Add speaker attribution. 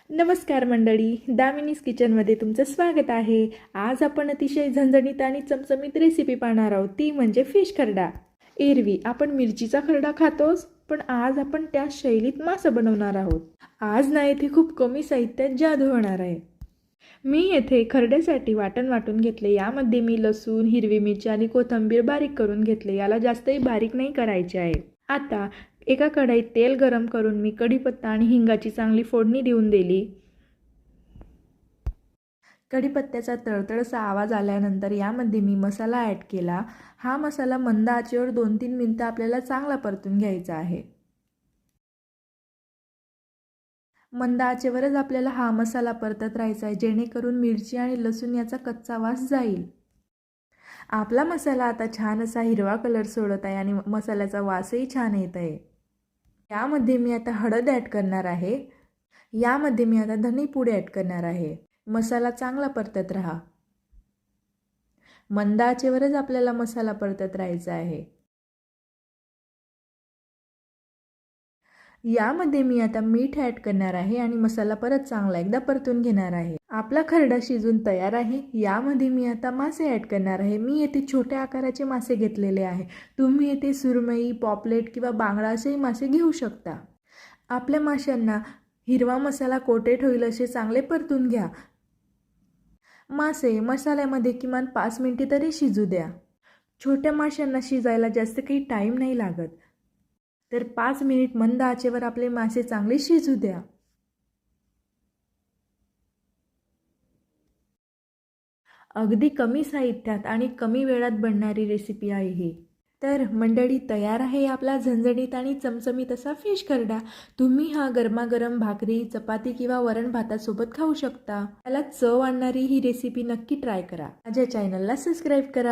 Speaker 1: नमस्कार मंडळी, दामिनीज किचनमध्ये तुमचं स्वागत आहे। आज आपण अतिशय झणझणीत आणि चमचमीत रेसिपी पाहणार आहोत, ती म्हणजे फिश खरडा। एरवी आपण मिरचीचा खरडा खातोच, पण आज आपण त्या शैलीत मासा बनवणार आहोत। आज ना येथे खूप कमी साहित्यात जादू होणार आहे। मी येथे खरड्यासाठी वाटण वाटून घेतले। यामध्ये मी लसूण, हिरवी मिरची आणि कोथिंबीर बारीक करून घेतले। याला जास्तही बारीक नाही करायचे आहे। आता एका कढईत तेल गरम करून मी कढीपत्ता आणि हिंगाची चांगली फोडणी देऊन दिली। कढीपत्त्याचा तळतळसा आवाज आल्यानंतर यामध्ये मी मसाला ॲड केला। हा मसाला मंद आचेवर 2-3 मिनिटं आपल्याला चांगला परतून घ्यायचा आहे। मंद आचेवरच आपल्याला हा मसाला परतत राहायचा आहे, जेणेकरून मिरची आणि लसूण याचा कच्चा वास जाईल। आपला मसाला आता छान असा हिरवा कलर सोडत आहे आणि मसाल्याचा वासही छान येत आहे। यामध्ये मी आता हळद ॲड करणार आहे। यामध्ये मी आता धने पूड ॲड करणार आहे। मसाला चांगला परतत राहा। मंद आचेवरच आपल्याला मसाला परतत राहायचा आहे। यामध्ये मी आता मीठ ॲड करणार आहे आणि मसाला परत चांगला एकदा परतून घेणार आहे। आपला खरडा शिजून तयार आहे। यामध्ये मी आता मासे ॲड करणार आहे। मी येथे छोट्या आकाराचे मासे घेतलेले आहे। तुम्ही येथे सुरमई, पॉपलेट किंवा बांगडा असेही मासे घेऊ शकता। आपल्या माशांना हिरवा मसाला कोटेड होईल असे चांगले परतून घ्या। मासे मसाल्यामध्ये किमान 5 मिनिटे तरी शिजू द्या। छोट्या माशांना शिजायला जास्त काही टाईम नाही लागत, तर 5 मिनिट मंद आचेवर आपले मासे चांगले शिजू द्या। अगदी कमी साहित्यात आणि कमी वेळात बनणारी रेसिपी आहे ही। तर मंडळी, तयार आहे आपला झणझणीत आणि चमचमीत असा फिश खरडा। तुम्ही हा गरमागरम भाकरी, चपाती किंवा वरण भातासोबत खाऊ शकता। त्याला चव आणणारी ही रेसिपी नक्की ट्राय करा। माझ्या चॅनलला सबस्क्राईब करा।